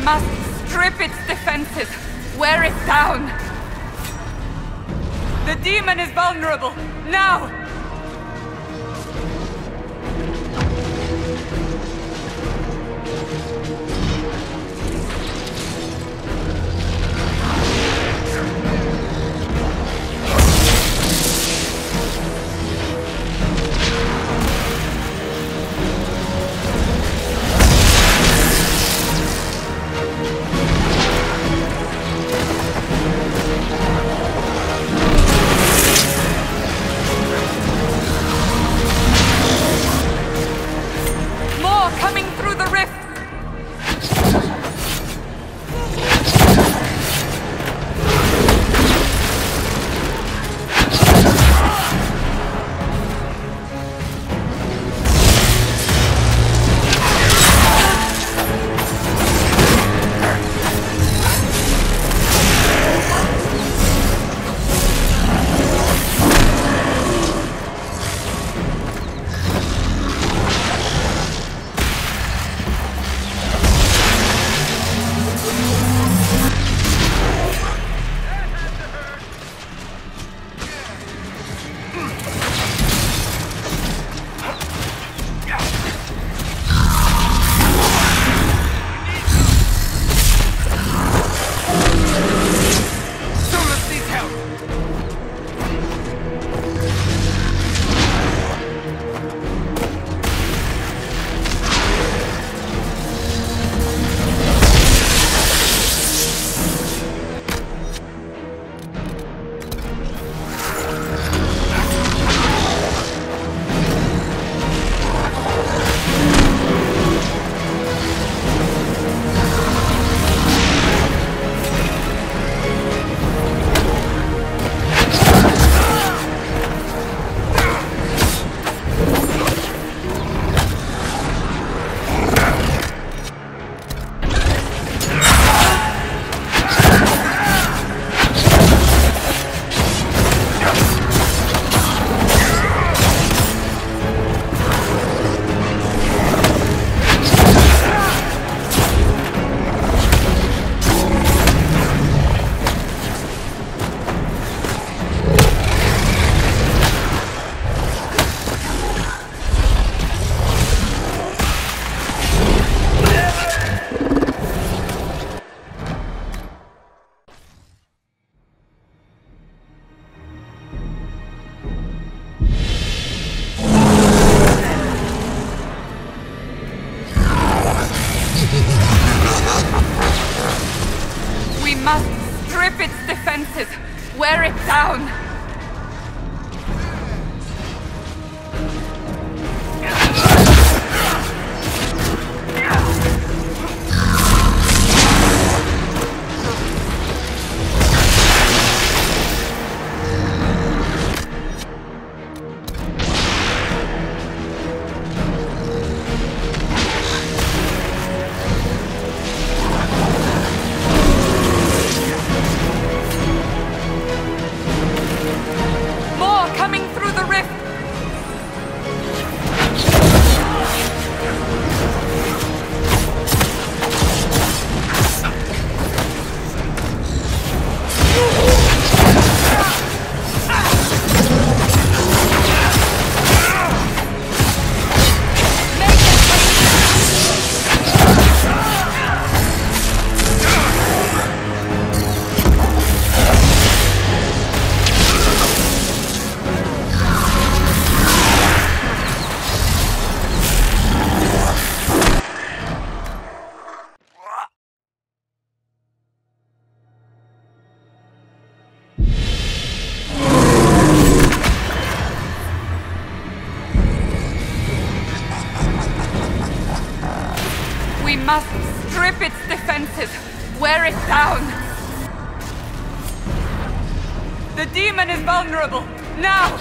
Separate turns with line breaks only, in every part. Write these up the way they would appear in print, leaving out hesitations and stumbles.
must strip its defenses, wear it down. The demon is vulnerable, now! Wear it down! Must strip its defenses, wear it down. The demon is vulnerable, now!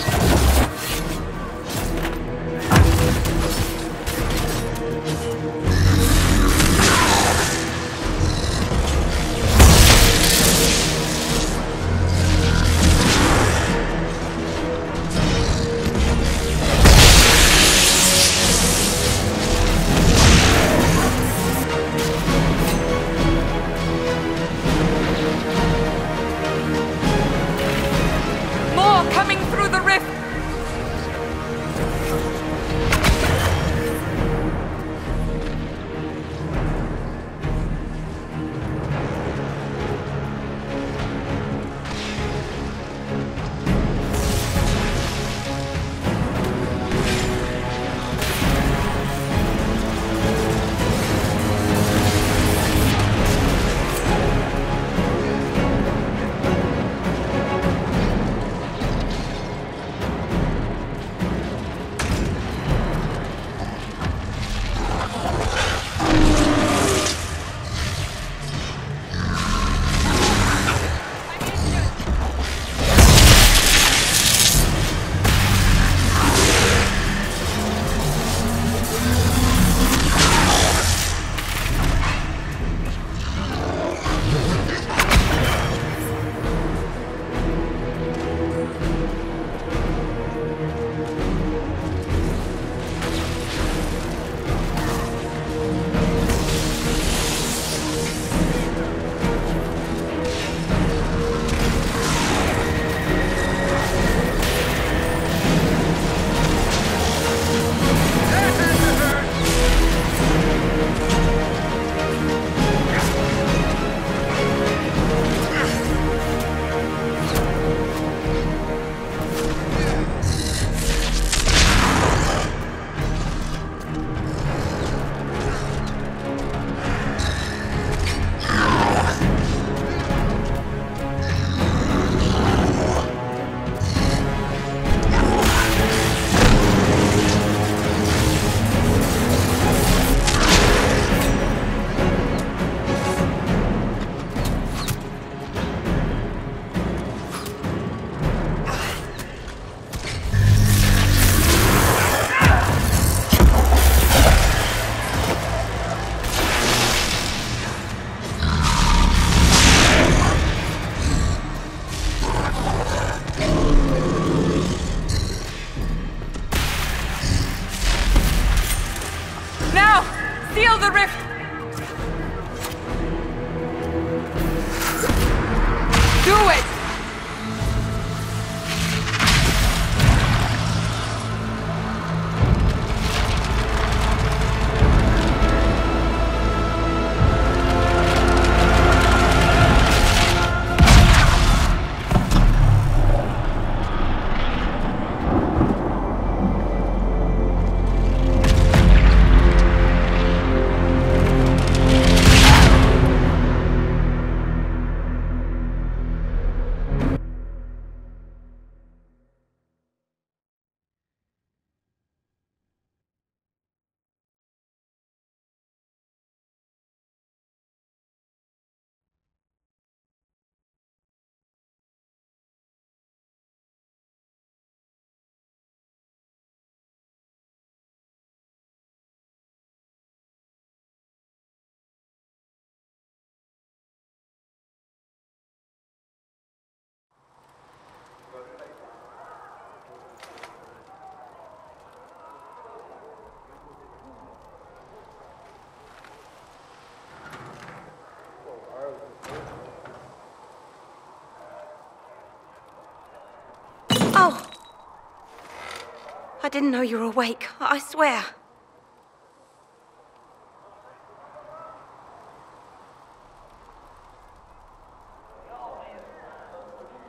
didn't know you were awake, I swear.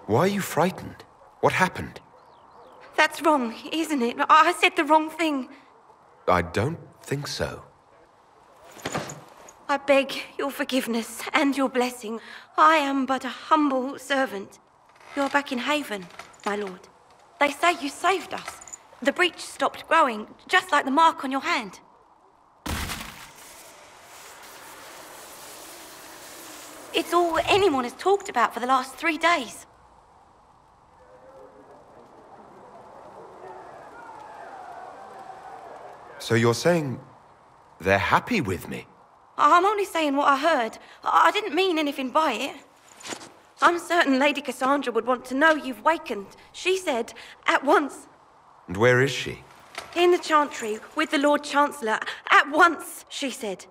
Why are you frightened? What happened?
That's wrong, isn't it? I said the wrong thing.
I don't think so.
I beg your forgiveness and your blessing. I am but a humble servant. You're back in Haven, my lord. They say you saved us. The breach stopped growing, just like the mark on your hand. It's all anyone has talked about for the last 3 days.
So you're saying they're happy with me?
I'm only saying what I heard. I didn't mean anything by it. I'm certain Lady Cassandra would want to know you've wakened. She said, at once.
And where is she?
In the Chantry, with the Lord Chancellor. At once, she said.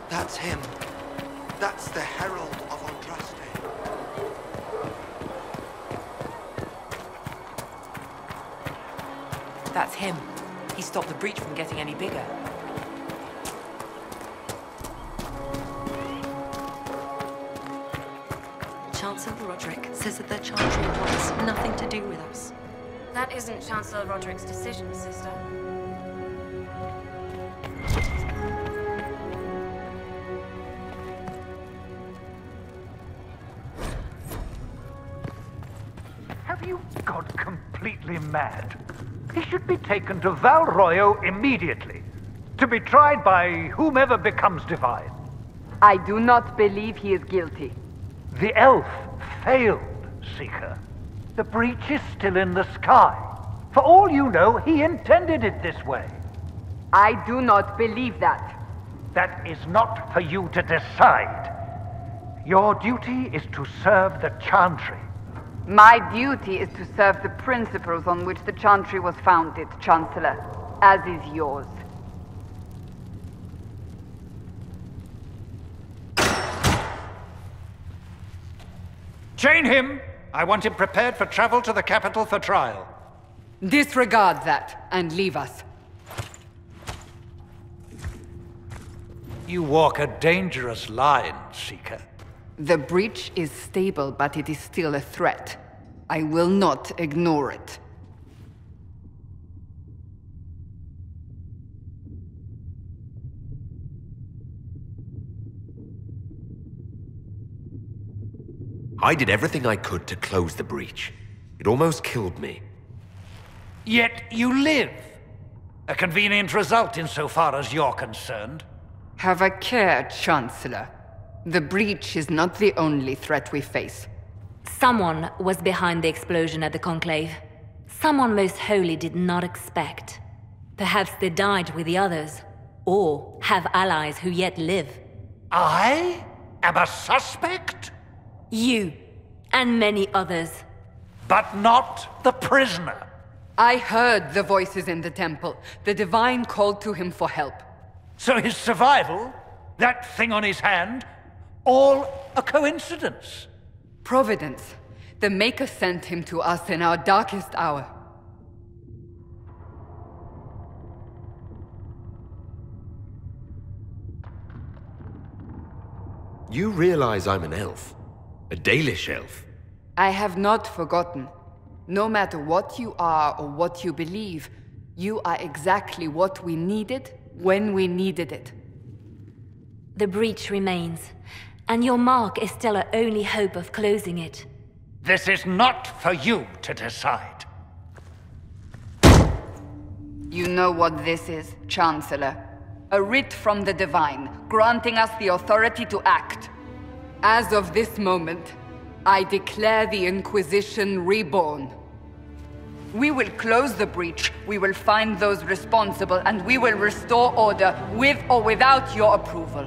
That's him. That's the Herald of Andraste.
That's him. He stopped the breach from getting any bigger.
Chancellor Roderick says that the Chantry wants nothing to do with us.
That isn't Chancellor Roderick's decision, sister.
Have you gone completely mad? He should be taken to Val Royo immediately, to be tried by whomever becomes divine.
I do not believe he is guilty.
The elf failed, Seeker. The breach is still in the sky. For all you know, he intended it this way.
I do not believe that.
That is not for you to decide. Your duty is to serve the Chantry.
My duty is to serve the principles on which the Chantry was founded, Chancellor, as is yours.
Chain him! I want him prepared for travel to the capital for trial.
Disregard that, and leave us.
You walk a dangerous line, Seeker.
The breach is stable, but it is still a threat. I will not ignore it.
I did everything I could to close the breach. It almost killed me.
Yet you live. A convenient result insofar as you're concerned.
Have a care, Chancellor. The breach is not the only threat we face.
Someone was behind the explosion at the Conclave. Someone Most Holy did not expect. Perhaps they died with the others, or have allies who yet live.
I am a suspect?
You, and many others.
But not the prisoner.
I heard the voices in the temple. The Divine called to him for help.
So his survival, that thing on his hand, all a coincidence?
Providence. The Maker sent him to us in our darkest hour.
You realize I'm an elf? A Dalish elf?
I have not forgotten. No matter what you are or what you believe, you are exactly what we needed when we needed it.
The breach remains, and your mark is still our only hope of closing it.
This is not for you to decide.
You know what this is, Chancellor. A writ from the Divine, granting us the authority to act. As of this moment, I declare the Inquisition reborn. We will close the breach, we will find those responsible, and we will restore order with or without your approval.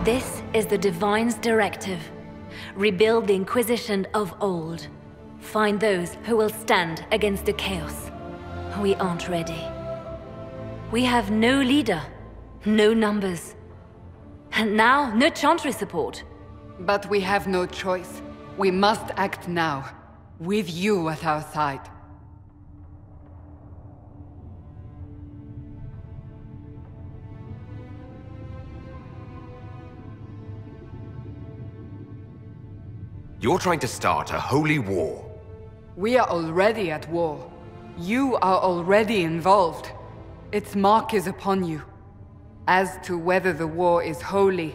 This is the Divine's directive. Rebuild the Inquisition of old. Find those who will stand against the chaos. We aren't ready. We have no leader, no numbers. And now, no Chantry support.
But we have no choice. We must act now, with you at our side.
You're trying to start a holy war.
We are already at war. You are already involved. Its mark is upon you. As to whether the war is holy,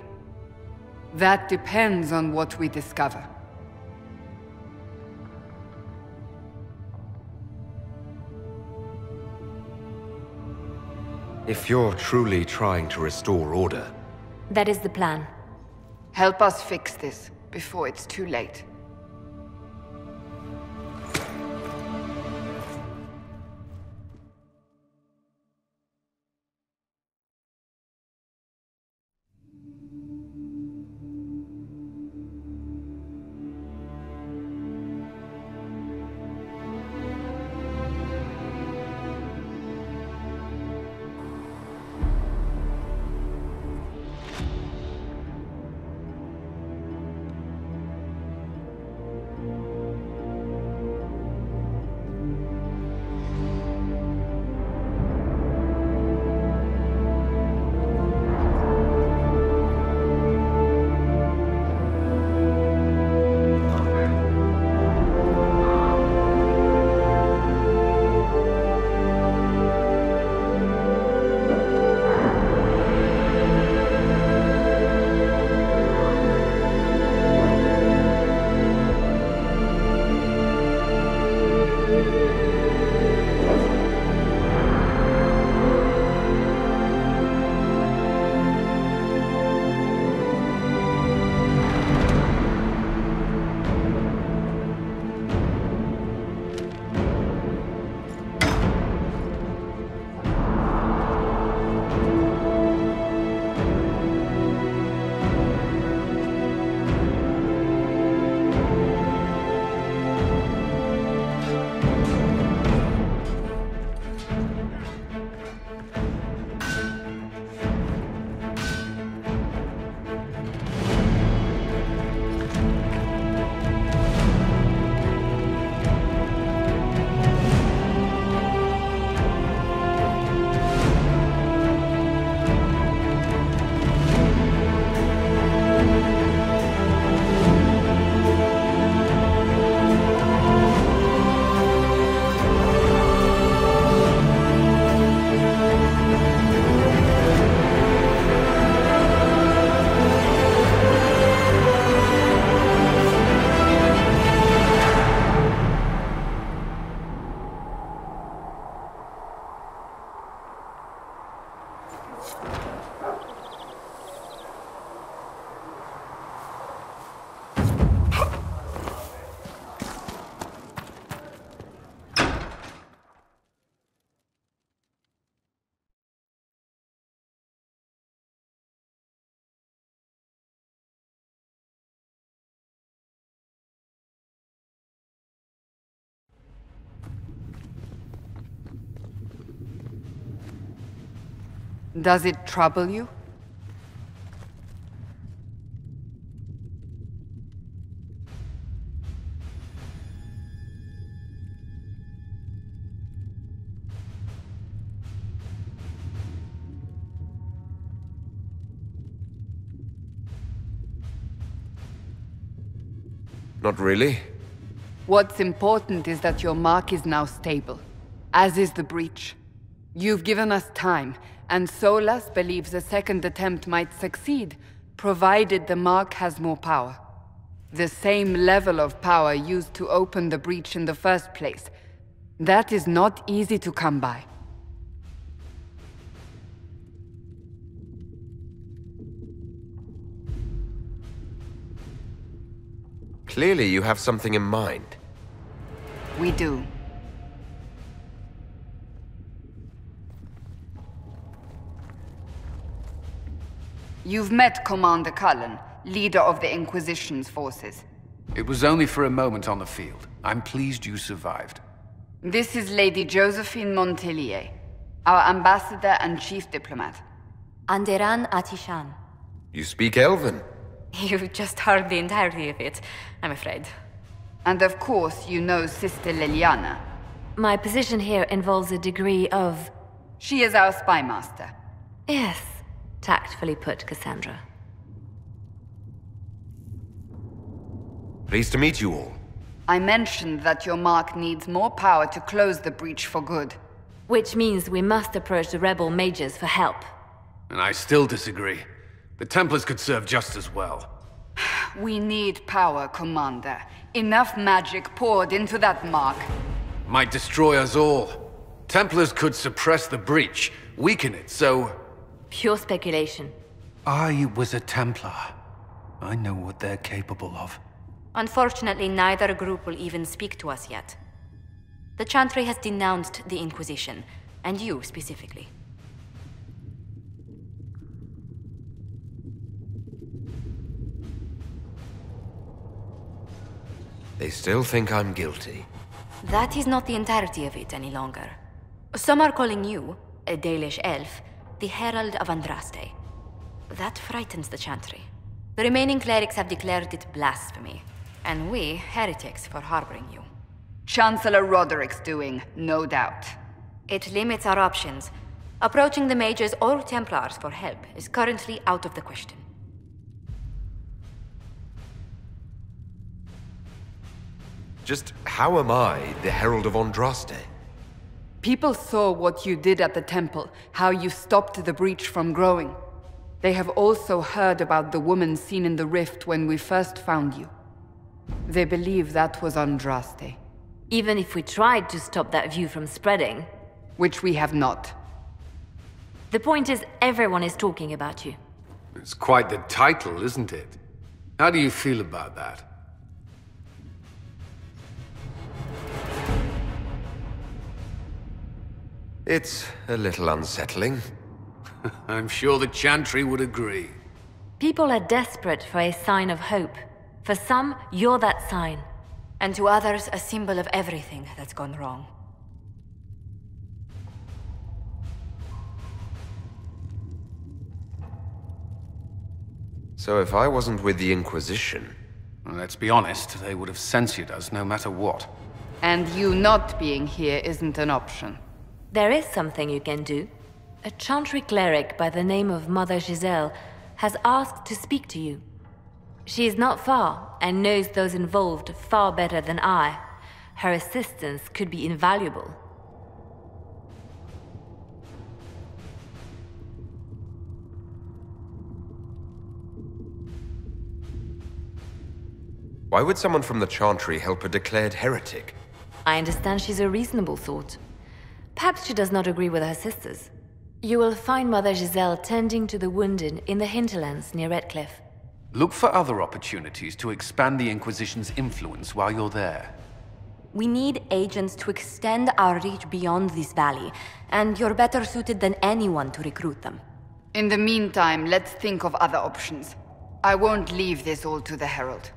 that depends on what we discover.
If you're truly trying to restore order...
That is the plan.
Help us fix this before it's too late. Does it trouble you?
Not really.
What's important is that your mark is now stable, as is the breach. You've given us time, and Solas believes a second attempt might succeed, provided the mark has more power. The same level of power used to open the breach in the first place. That is not easy to come by.
Clearly you have something in mind.
We do. You've met Commander Cullen, leader of the Inquisition's forces.
It was only for a moment on the field. I'm pleased you survived.
This is Lady Josephine Montelier, our ambassador and chief diplomat.
Anderan Atishan.
You speak Elven?
You just heard the entirety of it, I'm afraid.
And of course, you know Sister Liliana.
My position here involves a degree of...
She is our spy master.
Yes, tactfully put, Cassandra.
Pleased to meet you all.
I mentioned that your mark needs more power to close the breach for good.
Which means we must approach the rebel mages for help.
And I still disagree. The Templars could serve just as well.
We need power, Commander. Enough magic poured into that mark.
Might destroy us all. Templars could suppress the breach, weaken it, so...
Pure speculation.
I was a Templar. I know what they're capable of.
Unfortunately, neither group will even speak to us yet. The Chantry has denounced the Inquisition, and you specifically.
They still think I'm guilty.
That is not the entirety of it any longer. Some are calling you, a Dalish elf, the Herald of Andraste. That frightens the Chantry. The remaining clerics have declared it blasphemy, and we, heretics, for harboring you.
Chancellor Roderick's doing, no doubt.
It limits our options. Approaching the mages or Templars for help is currently out of the question.
Just how am I the Herald of Andraste?
People saw what you did at the temple, how you stopped the breach from growing. They have also heard about the woman seen in the rift when we first found you. They believe that was Andraste.
Even if we tried to stop that view from spreading...
Which we have not.
The point is, everyone is talking about you.
It's quite the title, isn't it? How do you feel about that?
It's a little unsettling.
I'm sure the Chantry would agree.
People are desperate for a sign of hope. For some, you're that sign. And to others, a symbol of everything that's gone wrong.
So if I wasn't with the Inquisition...
Well, let's be honest, they would have censored us no matter what.
And you not being here isn't an option.
There is something you can do. A Chantry cleric by the name of Mother Giselle has asked to speak to you. She is not far, and knows those involved far better than I. Her assistance could be invaluable.
Why would someone from the Chantry help a declared heretic?
I understand she's a reasonable sort. Perhaps she does not agree with her sisters. You will find Mother Giselle tending to the wounded in the hinterlands near Redcliffe.
Look for other opportunities to expand the Inquisition's influence while you're there.
We need agents to extend our reach beyond this valley, and you're better suited than anyone to recruit them.
In the meantime, let's think of other options. I won't leave this all to the Herald.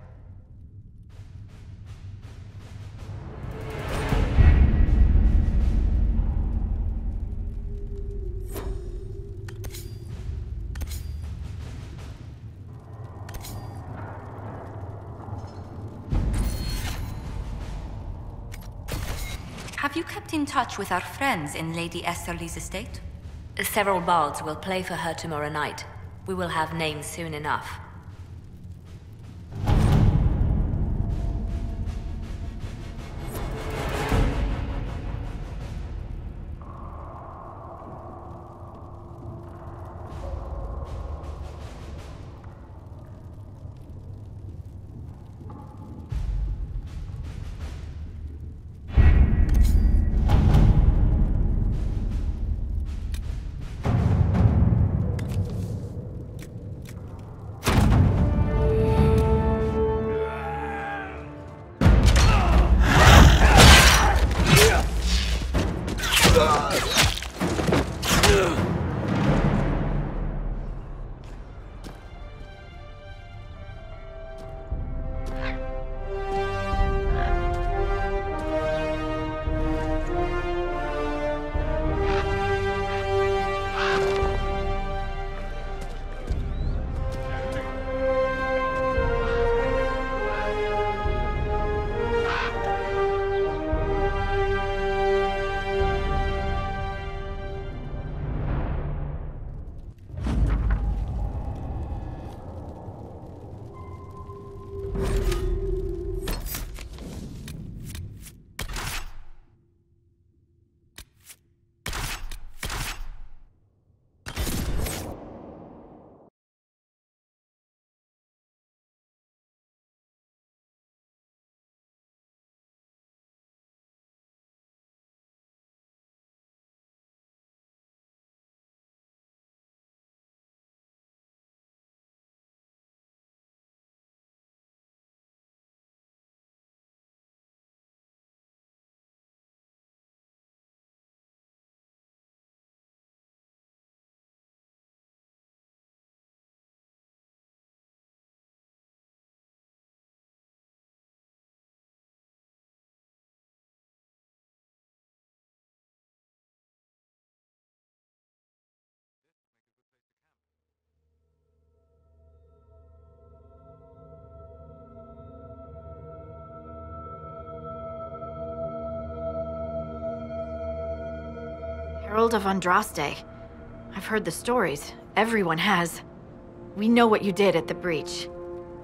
Have you kept in touch with our friends in Lady Esterly's estate? Several bards will play for her tomorrow night. We will have names soon enough.
world of Andraste. I've heard the stories. Everyone has. We know what you did at the breach.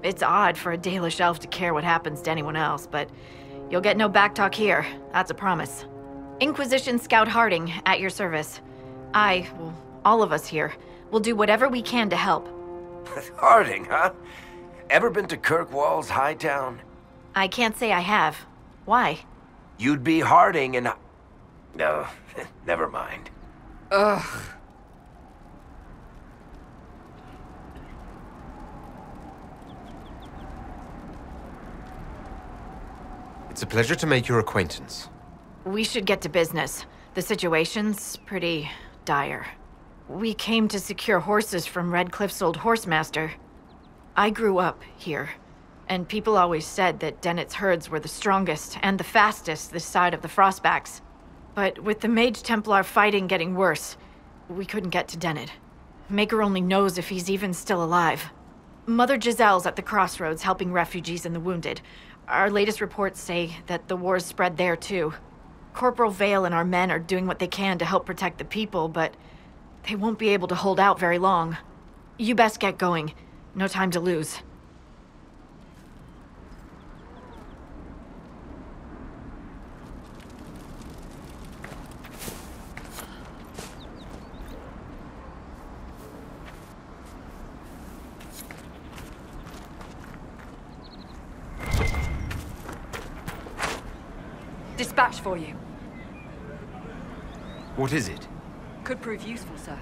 It's odd for a Dalish elf to care what happens to anyone else, but you'll get no backtalk here. That's a promise. Inquisition Scout Harding, at your service. Well, all of us here, will do whatever we can to help.
Harding, huh? Ever been to Kirkwall's Hightown?
I can't say I have. Why?
You'd be Harding and... No, never mind.
Ugh.
It's a pleasure to make your acquaintance.
We should get to business. The situation's pretty dire. We came to secure horses from Redcliffe's old horsemaster. I grew up here, and people always said that Dennett's herds were the strongest and the fastest this side of the Frostbacks. But with the Mage Templar fighting getting worse, we couldn't get to Dennett. Maker only knows if he's even still alive. Mother Giselle's at the crossroads helping refugees and the wounded. Our latest reports say that the war's spread there too. Corporal Vale and our men are doing what they can to help protect the people, but they won't be able to hold out very long. You best get going. No time to lose.
Dispatch for you.
What is it?
Could prove useful, sir.